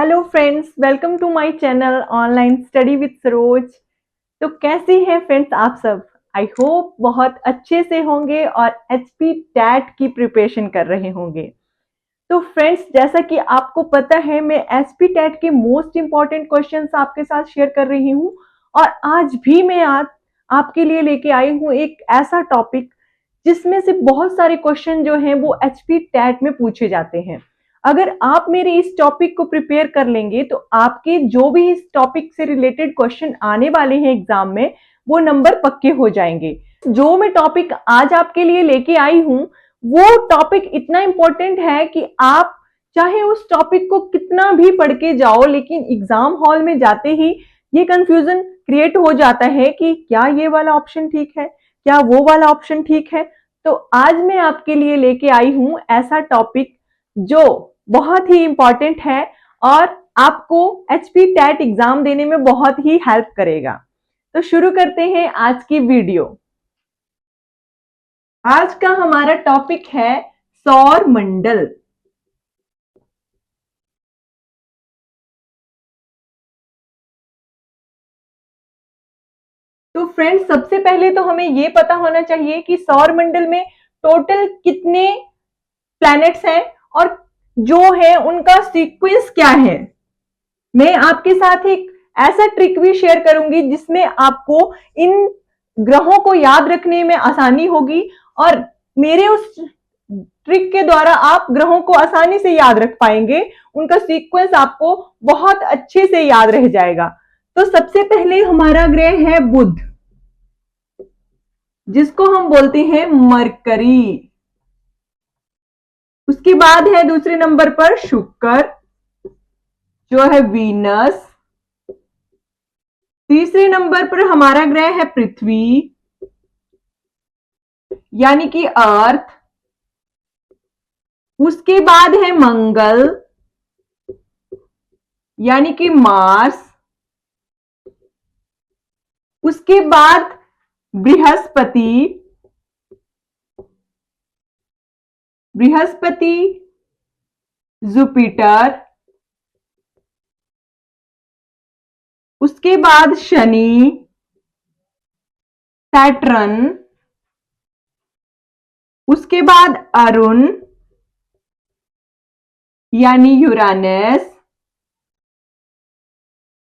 Hello friends, welcome to my channel online study with Saroj. तो कैसे हैं फ्रेंड्स आप सब? आई होप बहुत अच्छे से होंगे और एचपी टैट की प्रिपरेशन कर रहे होंगे। तो फ्रेंड्स, जैसा कि आपको पता है, मैं एचपी टैट के मोस्ट इंपॉर्टेंट क्वेश्चंस आपके साथ शेयर कर रही हूं और आज भी मैं आपके लिए लेके आई हूं एक ऐसा टॉपिक जिसमें से बहुत सारे क्वेश्चन जो हैं वो एचपी टैट में पूछे जाते हैं। अगर आप मेरे इस टॉपिक को प्रिपेयर कर लेंगे तो आपके जो भी इस टॉपिक से रिलेटेड क्वेश्चन आने वाले हैं एग्जाम में, वो नंबर पक्के हो जाएंगे। जो मैं टॉपिक आज आपके लिए लेके आई हूं वो टॉपिक इतना इंपॉर्टेंट है कि आप चाहे उस टॉपिक को कितना भी पढ़ के जाओ, लेकिन एग्जाम हॉल में जाते ही ये कंफ्यूजन क्रिएट हो जाता है कि क्या ये वाला ऑप्शन ठीक है, क्या वो वाला ऑप्शन ठीक है। तो आज मैं आपके लिए लेके आई हूं ऐसा टॉपिक जो बहुत ही इंपॉर्टेंट है और आपको एचपी टैट एग्जाम देने में बहुत ही हेल्प करेगा। तो शुरू करते हैं आज की वीडियो। आज का हमारा टॉपिक है सौर मंडल। तो फ्रेंड्स, सबसे पहले तो हमें यह पता होना चाहिए कि सौर मंडल में टोटल कितने प्लैनेट्स हैं और जो है उनका सीक्वेंस क्या है। मैं आपके साथ एक ऐसा ट्रिक भी शेयर करूंगी जिसमें आपको इन ग्रहों को याद रखने में आसानी होगी और मेरे उस ट्रिक के द्वारा आप ग्रहों को आसानी से याद रख पाएंगे, उनका सीक्वेंस आपको बहुत अच्छे से याद रह जाएगा। तो सबसे पहले हमारा ग्रह है बुध, जिसको हम बोलते हैं मरकरी। उसके बाद है दूसरे नंबर पर शुक्र, जो है वीनस। तीसरे नंबर पर हमारा ग्रह है पृथ्वी, यानी कि अर्थ। उसके बाद है मंगल, यानी कि मार्स। उसके बाद बृहस्पति, जुपिटर। उसके बाद शनि, सैटर्न। उसके बाद अरुण, यानी यूरानस।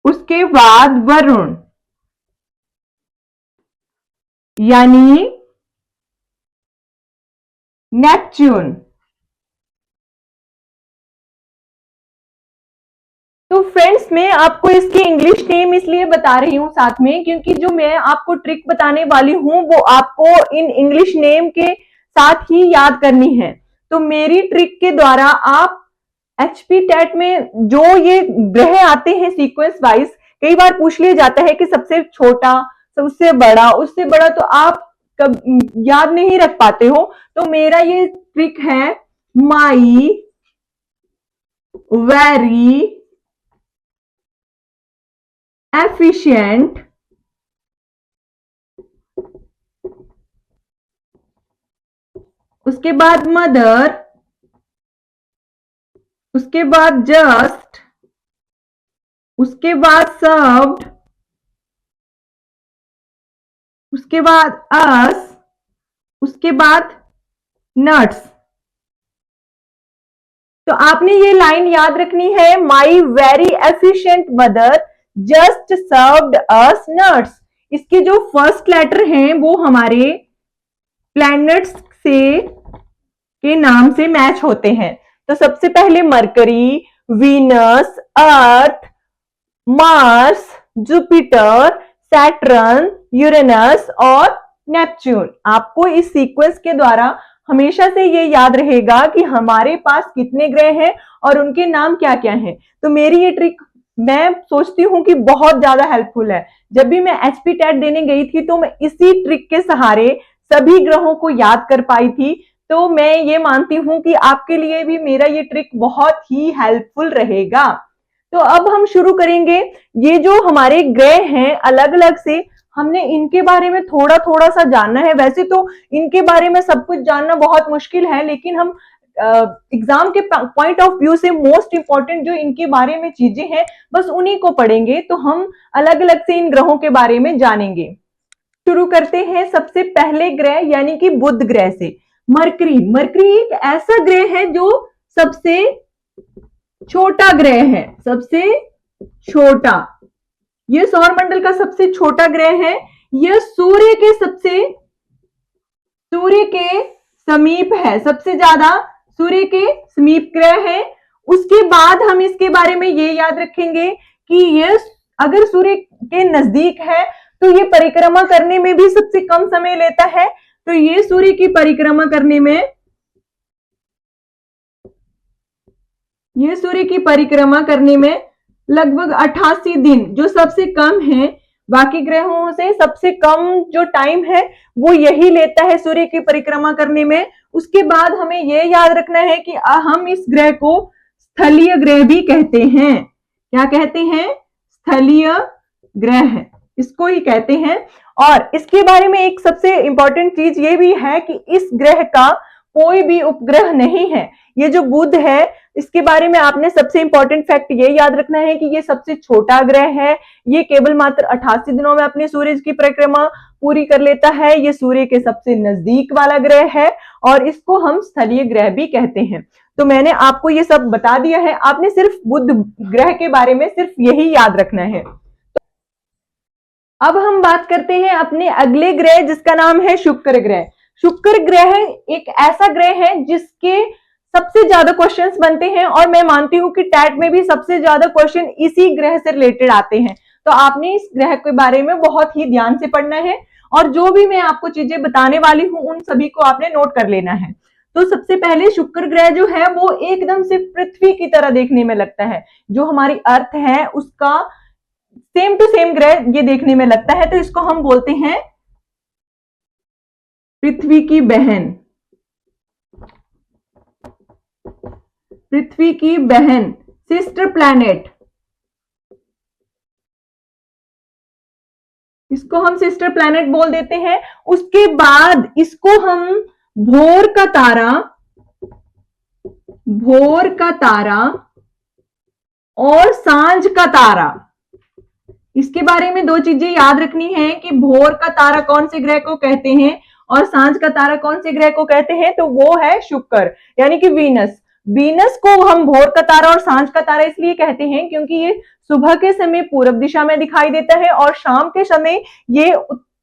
उसके बाद वरुण, यानी नेपच्यून। तो फ्रेंड्स, मैं आपको इसके इंग्लिश नेम इसलिए बता रही हूं साथ में, क्योंकि जो मैं आपको ट्रिक बताने वाली हूं वो आपको इन इंग्लिश नेम के साथ ही याद करनी है। तो मेरी ट्रिक के द्वारा आप एचपी टैट में जो ये ग्रह आते हैं सीक्वेंस वाइज, कई बार पूछ लिया जाता है कि सबसे छोटा, सबसे बड़ा, उससे बड़ा, तो आप कब याद नहीं रख पाते हो। तो मेरा ये ट्रिक है माई वेरी एफिशिएंट उसके बाद मदर, उसके बाद जस्ट, उसके बाद सर्व्ड, उसके बाद अस, उसके बाद नट्स। तो आपने ये लाइन याद रखनी है, my very efficient mother just served us nuts. इसके जो फर्स्ट लेटर हैं वो हमारे प्लैनेट्स से के नाम से मैच होते हैं। तो सबसे पहले मरकरी, वीनस, अर्थ, मार्स, जुपिटर, सैटर्न, यूरेनस और नेपच्यून। आपको इस सीक्वेंस के द्वारा हमेशा से ये याद रहेगा कि हमारे पास कितने ग्रह हैं और उनके नाम क्या क्या हैं। तो मेरी ये ट्रिक मैं सोचती हूँ कि बहुत ज्यादा हेल्पफुल है। जब भी मैं एचपी टैट देने गई थी तो मैं इसी ट्रिक के सहारे सभी ग्रहों को याद कर पाई थी। तो मैं ये मानती हूं कि आपके लिए भी मेरा ये ट्रिक बहुत ही हेल्पफुल रहेगा। तो अब हम शुरू करेंगे। ये जो हमारे ग्रह हैं अलग अलग से, हमने इनके बारे में थोड़ा थोड़ा सा जानना है। वैसे तो इनके बारे में सब कुछ जानना बहुत मुश्किल है, लेकिन हम एग्जाम के पॉइंट ऑफ व्यू से मोस्ट इंपॉर्टेंट जो इनके बारे में चीजें हैं बस उन्हीं को पढ़ेंगे, तो हम अलग अलग से इन ग्रहों के बारे में जानेंगे। शुरू करते हैं सबसे पहले ग्रह यानी कि बुध ग्रह से। मरकरी, मरकरी एक ऐसा ग्रह है जो सबसे छोटा ग्रह है, सबसे छोटा, यह सौरमंडल का सबसे छोटा ग्रह है। यह सूर्य के समीप है, सबसे ज्यादा सूर्य के समीप ग्रह है। उसके बाद हम इसके बारे में ये याद रखेंगे कि यह अगर सूर्य के नजदीक है तो ये परिक्रमा करने में भी सबसे कम समय लेता है। तो ये सूर्य की परिक्रमा करने में, ये सूर्य की परिक्रमा करने में लगभग 88 दिन, जो सबसे कम है, बाकी ग्रहों से सबसे कम जो टाइम है वो यही लेता है सूर्य की परिक्रमा करने में। उसके बाद हमें यह याद रखना है कि हम इस ग्रह को स्थलीय ग्रह भी कहते हैं। क्या कहते हैं? स्थलीय ग्रह, इसको ही कहते हैं। और इसके बारे में एक सबसे इंपॉर्टेंट चीज ये भी है कि इस ग्रह का कोई भी उपग्रह नहीं है। ये जो बुध है इसके बारे में आपने सबसे इंपॉर्टेंट फैक्ट ये याद रखना है कि ये सबसे छोटा ग्रह है। ये केवल मात्र 88 दिनों में अपने सूर्य की परिक्रमा पूरी कर लेता है। ये सूर्य के सबसे नजदीक वाला ग्रह है और इसको हम स्थलीय ग्रह भी कहते हैं। तो मैंने आपको ये सब बता दिया है, आपने सिर्फ बुध ग्रह के बारे में सिर्फ यही याद रखना है। अब हम बात करते हैं अपने अगले ग्रह जिसका नाम है शुक्र ग्रह। शुक्र ग्रह एक ऐसा ग्रह है जिसके सबसे ज्यादा क्वेश्चंस बनते हैं और मैं मानती हूं कि टैट में भी सबसे ज्यादा क्वेश्चन इसी ग्रह से रिलेटेड आते हैं। तो आपने इस ग्रह के बारे में बहुत ही ध्यान से पढ़ना है और जो भी मैं आपको चीजें बताने वाली हूं उन सभी को आपने नोट कर लेना है। तो सबसे पहले शुक्र ग्रह जो है वो एकदम से पृथ्वी की तरह देखने में लगता है। जो हमारी अर्थ है उसका सेम टू सेम ग्रह ये देखने में लगता है। तो इसको हम बोलते हैं पृथ्वी की बहन, पृथ्वी की बहन, सिस्टर प्लैनेट। इसको हम सिस्टर प्लैनेट बोल देते हैं। उसके बाद इसको हम भोर का तारा, भोर का तारा और सांझ का तारा, इसके बारे में दो चीजें याद रखनी है कि भोर का तारा कौन से ग्रह को कहते हैं और सांझ का तारा कौन से ग्रह को कहते हैं। तो वो है शुक्र यानी कि वीनस। वीनस को हम भोर का तारा और सांझ का तारा इसलिए कहते हैं क्योंकि ये सुबह के समय पूरब दिशा में दिखाई देता है और शाम के समय ये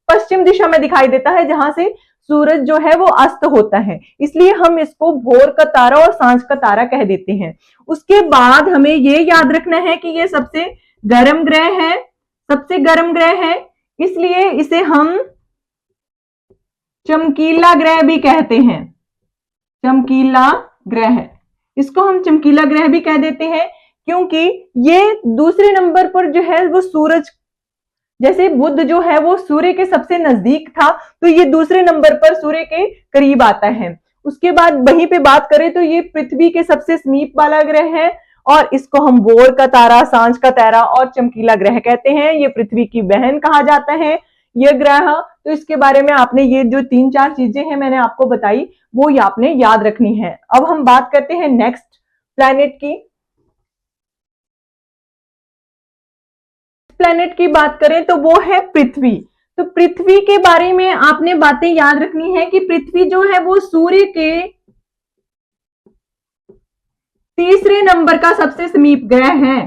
पश्चिम दिशा में दिखाई देता है जहां से सूरज जो है वो अस्त होता है। इसलिए हम इसको भोर का तारा और सांझ का तारा कह देते हैं। उसके बाद हमें ये याद रखना है कि ये सबसे गर्म ग्रह है, सबसे गर्म ग्रह है, इसलिए इसे हम चमकीला ग्रह भी कहते हैं। चमकीला ग्रह, इसको हम चमकीला ग्रह भी कह देते हैं क्योंकि ये दूसरे नंबर पर जो है वो सूरज, जैसे बुध जो है वो सूर्य के सबसे नजदीक था तो ये दूसरे नंबर पर सूर्य के करीब आता है। उसके बाद वहीं पे बात करें तो ये पृथ्वी के सबसे समीप वाला ग्रह है और इसको हम भोर का तारा, सांझ का तारा और चमकीला ग्रह कहते हैं। ये पृथ्वी की बहन कहा जाता है ये ग्रह। तो इसके बारे में आपने ये जो 3-4 चीजें हैं मैंने आपको बताई वो आपने याद रखनी है। अब हम बात करते हैं नेक्स्ट प्लैनेट की। प्लैनेट की बात करें तो वो है पृथ्वी। तो पृथ्वी के बारे में आपने बातें याद रखनी है कि पृथ्वी जो है वो सूर्य के तीसरे नंबर का सबसे समीप ग्रह है।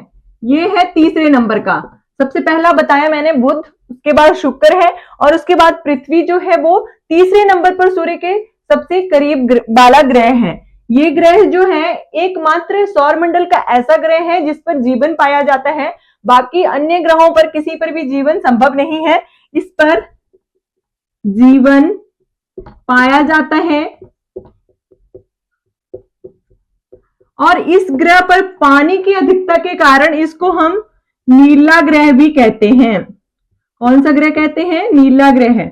ये है तीसरे नंबर का। सबसे पहला बताया मैंने बुध, उसके बाद शुक्र है और उसके बाद पृथ्वी जो है वो तीसरे नंबर पर सूर्य के सबसे करीब वाला ग्रह है। ये ग्रह जो है एकमात्र सौरमंडल का ऐसा ग्रह है जिस पर जीवन पाया जाता है। बाकी अन्य ग्रहों पर किसी पर भी जीवन संभव नहीं है। इस पर जीवन पाया जाता है और इस ग्रह पर पानी की अधिकता के कारण इसको हम नीला ग्रह भी कहते हैं। कौन सा ग्रह कहते हैं? नीला ग्रह,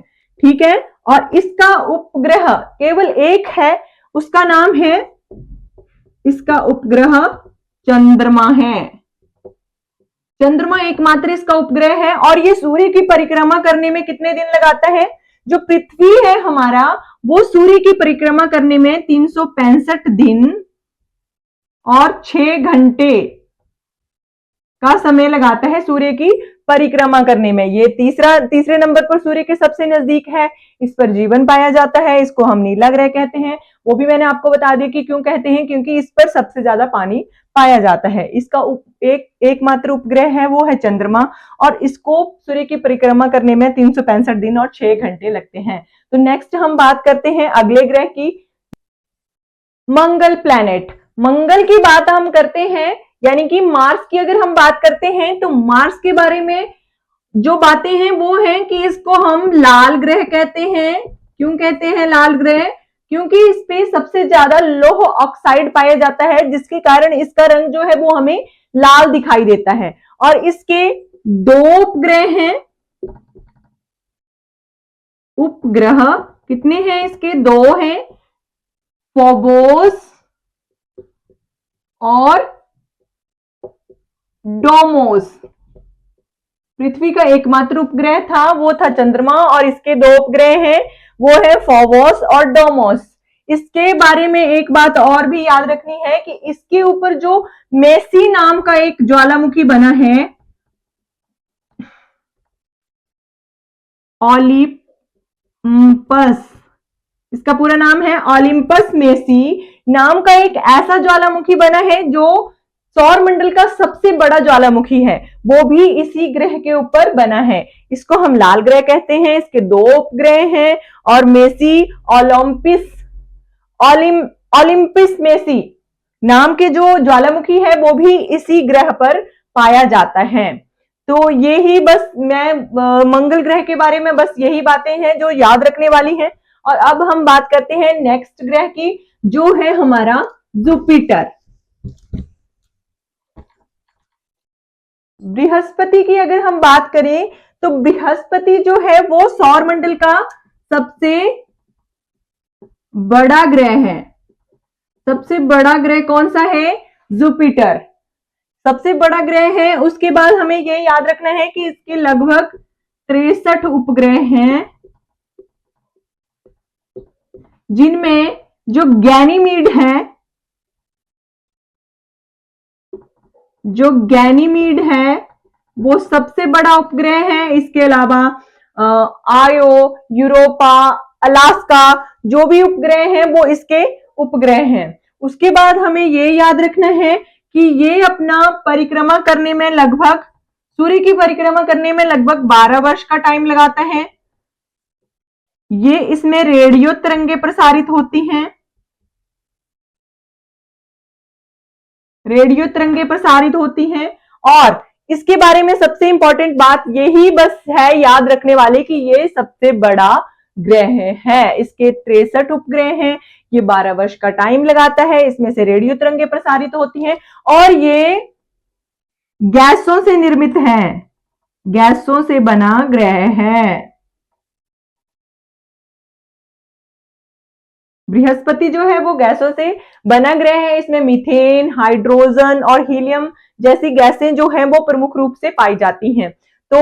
ठीक है। और इसका उपग्रह केवल एक है, उसका नाम है, इसका उपग्रह चंद्रमा है। चंद्रमा एकमात्र इसका उपग्रह है और ये सूर्य की परिक्रमा करने में कितने दिन लगाता है? जो पृथ्वी है हमारा वो सूर्य की परिक्रमा करने में 365 दिन और 6 घंटे का समय लगाता है सूर्य की परिक्रमा करने में। ये तीसरे नंबर पर सूर्य के सबसे नजदीक है, इस पर जीवन पाया जाता है, इसको हम नीला ग्रह कहते हैं। वो भी मैंने आपको बता दिया कि क्यों कहते हैं, क्योंकि इस पर सबसे ज्यादा पानी पाया जाता है। इसका एकमात्र उपग्रह है वो है चंद्रमा, और इसको सूर्य की परिक्रमा करने में 365 दिन और 6 घंटे लगते हैं। तो नेक्स्ट हम बात करते हैं अगले ग्रह की, मंगल प्लैनेट। मंगल की बात हम करते हैं, यानी कि मार्स की अगर हम बात करते हैं तो मार्स के बारे में जो बातें हैं वो है कि इसको हम लाल ग्रह कहते हैं। क्यों कहते हैं लाल ग्रह? क्योंकि इस पे सबसे ज्यादा लौह ऑक्साइड पाया जाता है, जिसके कारण इसका रंग जो है वो हमें लाल दिखाई देता है। और इसके 2 उपग्रह हैं। उपग्रह कितने हैं इसके? 2 हैं, फोबोस और डोमोस। पृथ्वी का एकमात्र उपग्रह था वो था चंद्रमा, और इसके 2 उपग्रह हैं वो है फोबोस और डोमोस। इसके बारे में एक बात और भी याद रखनी है कि इसके ऊपर जो मेसी नाम का एक ज्वालामुखी बना है, ओलिम्पस, इसका पूरा नाम है ओलिम्पस मेसी नाम का एक ऐसा ज्वालामुखी बना है जो सौर मंडल का सबसे बड़ा ज्वालामुखी है, वो भी इसी ग्रह के ऊपर बना है। इसको हम लाल ग्रह कहते हैं। इसके 2 उपग्रह हैं, और मेसी ओलिम्पिस मेसी नाम के जो ज्वालामुखी है वो भी इसी ग्रह पर पाया जाता है। तो ये ही बस मैं मंगल ग्रह के बारे में बस यही बातें हैं जो याद रखने वाली हैं। और अब हम बात करते हैं नेक्स्ट ग्रह की, जो है हमारा जुपिटर। बृहस्पति की अगर हम बात करें तो बृहस्पति जो है वो सौर मंडल का सबसे बड़ा ग्रह है। सबसे बड़ा ग्रह कौन सा है? जुपिटर सबसे बड़ा ग्रह है। उसके बाद हमें ये याद रखना है कि इसके लगभग 63 उपग्रह हैं, जिनमें जो गैनीमीड है वो सबसे बड़ा उपग्रह है। इसके अलावा आयो, यूरोपा, अलास्का जो भी उपग्रह हैं वो इसके उपग्रह हैं। उसके बाद हमें ये याद रखना है कि ये अपना परिक्रमा करने में लगभग, सूर्य की परिक्रमा करने में लगभग 12 वर्ष का टाइम लगाता है। ये इसमें रेडियो तरंगे प्रसारित होती हैं, रेडियो तरंगे प्रसारित होती हैं। और इसके बारे में सबसे इंपॉर्टेंट बात यही बस है याद रखने वाले कि ये सबसे बड़ा ग्रह है। इसके 63 उपग्रह हैं, ये 12 वर्ष का टाइम लगाता है, इसमें से रेडियो तरंगे प्रसारित होती हैं, और ये गैसों से निर्मित है, गैसों से बना ग्रह है। बृहस्पति जो है वो गैसों से बना ग्रह है। इसमें मीथेन, हाइड्रोजन और हीलियम जैसी गैसें जो हैं वो प्रमुख रूप से पाई जाती हैं। तो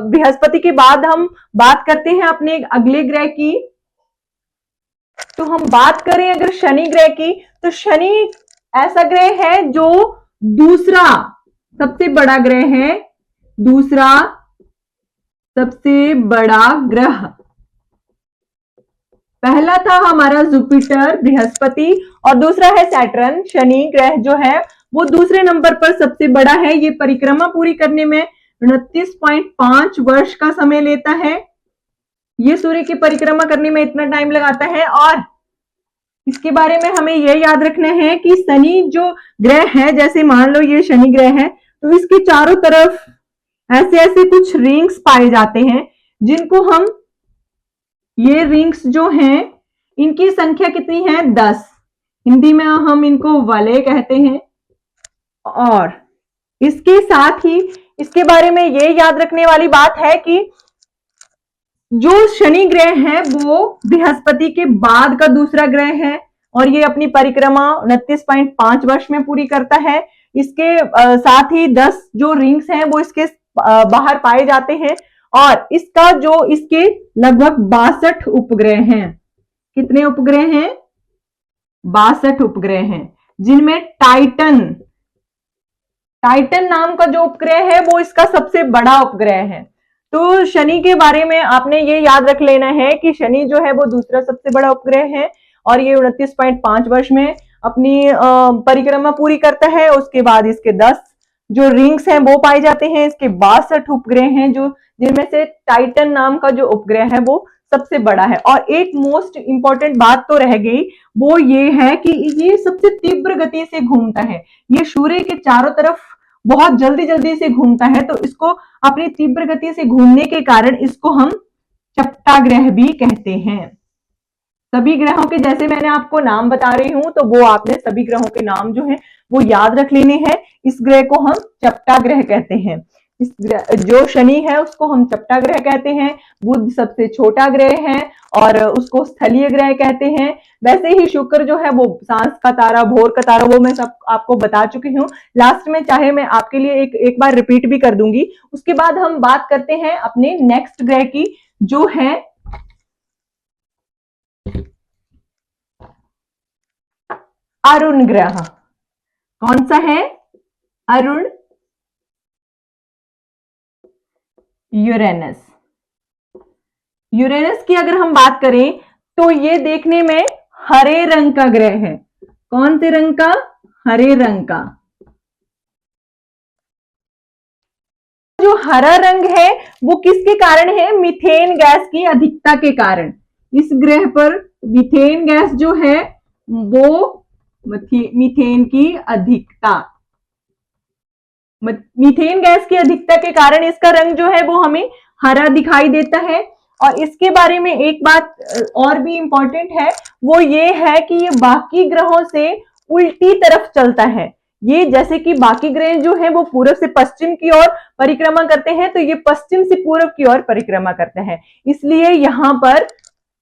बृहस्पति के बाद हम बात करते हैं अपने अगले ग्रह की। तो हम बात करें अगर शनि ग्रह की, तो शनि ऐसा ग्रह है जो दूसरा सबसे बड़ा ग्रह है, दूसरा सबसे बड़ा ग्रह। पहला था हमारा जुपिटर बृहस्पति, और दूसरा है सैटर्न। शनि ग्रह जो है वो दूसरे नंबर पर सबसे बड़ा है। ये परिक्रमा पूरी करने में 29.5 वर्ष का समय लेता है। ये सूर्य की परिक्रमा करने में इतना टाइम लगाता है। और इसके बारे में हमें यह याद रखना है कि शनि जो ग्रह है, जैसे मान लो ये शनि ग्रह है, तो इसके चारों तरफ ऐसे ऐसे कुछ रिंग्स पाए जाते हैं, जिनको हम, ये रिंग्स जो हैं इनकी संख्या कितनी है? 10। हिंदी में हम इनको वलय कहते हैं। और इसके साथ ही इसके बारे में ये याद रखने वाली बात है कि जो शनि ग्रह है वो बृहस्पति के बाद का दूसरा ग्रह है, और ये अपनी परिक्रमा 29.5 वर्ष में पूरी करता है। इसके साथ ही 10 जो रिंग्स हैं वो इसके बाहर पाए जाते हैं, और इसका जो इसके लगभग 62 उपग्रह हैं। कितने उपग्रह हैं? 62 उपग्रह हैं, जिनमें टाइटन नाम का जो उपग्रह है वो इसका सबसे बड़ा उपग्रह है। तो शनि के बारे में आपने ये याद रख लेना है कि शनि जो है वो दूसरा सबसे बड़ा उपग्रह है और ये 29.5 वर्ष में अपनी परिक्रमा पूरी करता है। उसके बाद इसके 10 जो रिंग्स हैं वो पाए जाते हैं। इसके 62 उपग्रह हैं, जो जिनमें से टाइटन नाम का जो उपग्रह है वो सबसे बड़ा है। और एक मोस्ट इंपॉर्टेंट बात तो रह गई, वो ये है कि ये सबसे तीव्र गति से घूमता है। ये सूर्य के चारों तरफ बहुत जल्दी जल्दी से घूमता है, तो इसको अपनी तीव्र गति से घूमने के कारण इसको हम चपटा ग्रह भी कहते हैं। सभी ग्रहों के जैसे मैंने आपको नाम बता रही हूं, तो वो आपने सभी ग्रहों के नाम जो है वो याद रख लेने हैं। इस ग्रह को हम चपटा ग्रह कहते हैं। इस ग्रह जो शनि है उसको हम चपटा ग्रह कहते हैं। बुध सबसे छोटा ग्रह है और उसको स्थलीय ग्रह कहते हैं। वैसे ही शुक्र जो है वो सांस का तारा, भोर का तारा, वो मैं सब आपको बता चुकी हूँ। लास्ट में चाहे मैं आपके लिए एक बार रिपीट भी कर दूंगी। उसके बाद हम बात करते हैं अपने नेक्स्ट ग्रह की, जो है अरुण ग्रह। कौन सा है? अरुण, यूरेनस। यूरेनस की अगर हम बात करें तो ये देखने में हरे रंग का ग्रह है। कौन से रंग का? हरे रंग का। जो हरा रंग है वो किसके कारण है? मीथेन गैस की अधिकता के कारण। इस ग्रह पर मीथेन गैस जो है वो मीथेन की अधिकता, मीथेन गैस की अधिकता के कारण इसका रंग जो है वो हमें हरा दिखाई देता है। और इसके बारे में एक बात और भी इंपॉर्टेंट है, वो ये है कि ये बाकी ग्रहों से उल्टी तरफ चलता है। ये जैसे कि बाकी ग्रह जो है वो पूर्व से पश्चिम की ओर परिक्रमा करते हैं, तो ये पश्चिम से पूर्व की ओर परिक्रमा करते हैं, इसलिए यहां पर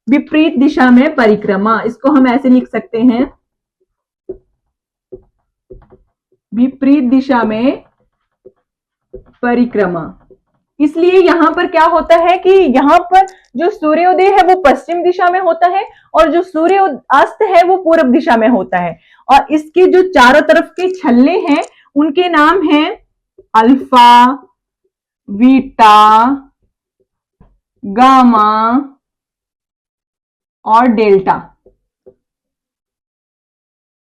विपरीत दिशा में परिक्रमा, इसको हम ऐसे लिख सकते हैं, विपरीत दिशा में परिक्रमा। इसलिए यहां पर क्या होता है कि यहां पर जो सूर्योदय है वो पश्चिम दिशा में होता है और जो सूर्य अस्त है वो पूर्व दिशा में होता है। और इसके जो चारों तरफ के छल्ले हैं उनके नाम हैं अल्फा, बीटा, गामा और डेल्टा।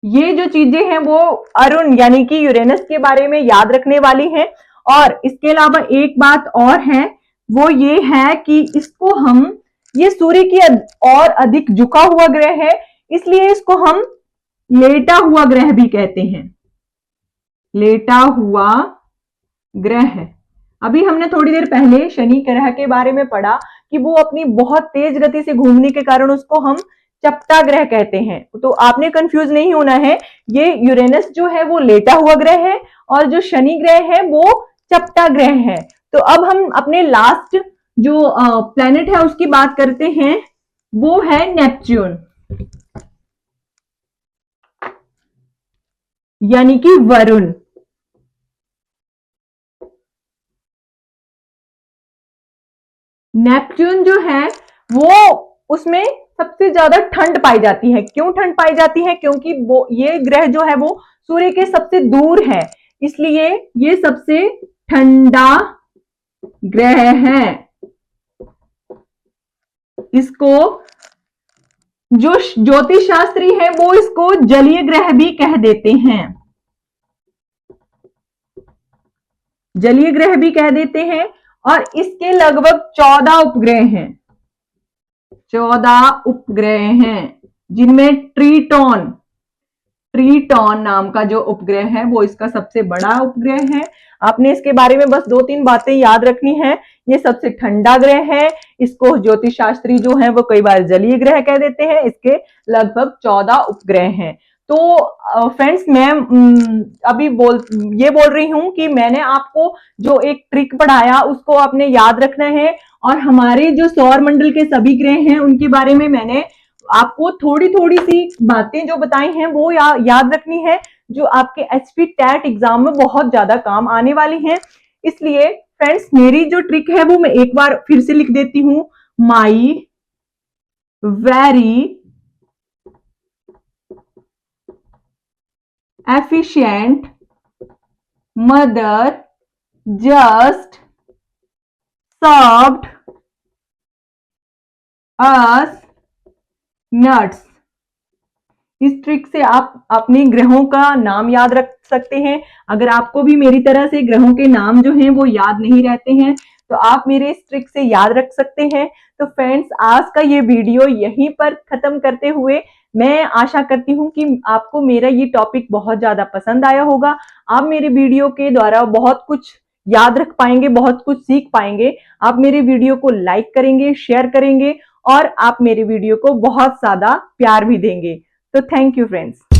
ये जो चीजें हैं वो अरुण यानी कि यूरेनस के बारे में याद रखने वाली हैं। और इसके अलावा एक बात और है, वो ये है कि इसको हम, ये सूर्य की और अधिक झुका हुआ ग्रह है, इसलिए इसको हम लेटा हुआ ग्रह भी कहते हैं। लेटा हुआ ग्रह है। अभी हमने थोड़ी देर पहले शनि ग्रह के बारे में पढ़ा कि वो अपनी बहुत तेज गति से घूमने के कारण उसको हम चपटा ग्रह कहते हैं। तो आपने कंफ्यूज नहीं होना है, ये यूरेनस जो है वो लेटा हुआ ग्रह है और जो शनि ग्रह है वो चपटा ग्रह है। तो अब हम अपने लास्ट जो प्लेनेट है उसकी बात करते हैं, वो है नेपच्यून यानी कि वरुण। नेपच्यून जो है वो, उसमें सबसे ज्यादा ठंड पाई जाती है। क्यों ठंड पाई जाती है? क्योंकि वो ये ग्रह जो है वो सूर्य के सबसे दूर है, इसलिए ये सबसे ठंडा ग्रह है। इसको जो ज्योतिष शास्त्री है वो इसको जलीय ग्रह भी कह देते हैं, जलीय ग्रह भी कह देते हैं। और इसके लगभग 14 उपग्रह हैं, 14 उपग्रह हैं, जिनमें ट्रीटॉन नाम का जो उपग्रह है वो इसका सबसे बड़ा उपग्रह है। आपने इसके बारे में बस 2-3 बातें याद रखनी है। ये सबसे ठंडा ग्रह है, इसको ज्योतिष शास्त्री जो है वो कई बार जलीय ग्रह कह देते हैं। इसके लगभग 14 उपग्रह हैं। तो फ्रेंड्स, मैं अभी ये बोल रही हूं कि मैंने आपको जो एक ट्रिक पढ़ाया उसको आपने याद रखना है। और हमारे जो सौर मंडल के सभी ग्रह हैं उनके बारे में मैंने आपको थोड़ी थोड़ी सी बातें जो बताई हैं वो याद रखनी है, जो आपके एचपी टैट एग्जाम में बहुत ज्यादा काम आने वाली हैं। इसलिए फ्रेंड्स, मेरी जो ट्रिक है वो मैं एक बार फिर से लिख देती हूं, my very efficient mother just served us nuts। इस ट्रिक से आप अपने ग्रहों का नाम याद रख सकते हैं। अगर आपको भी मेरी तरह से ग्रहों के नाम जो हैं वो याद नहीं रहते हैं तो आप मेरे इस ट्रिक से याद रख सकते हैं। तो फ्रेंड्स, आज का ये वीडियो यहीं पर खत्म करते हुए मैं आशा करती हूँ कि आपको मेरा ये टॉपिक बहुत ज्यादा पसंद आया होगा। आप मेरे वीडियो के द्वारा बहुत कुछ याद रख पाएंगे, बहुत कुछ सीख पाएंगे। आप मेरे वीडियो को लाइक करेंगे, शेयर करेंगे और आप मेरे वीडियो को बहुत ज्यादा प्यार भी देंगे। तो थैंक यू फ्रेंड्स।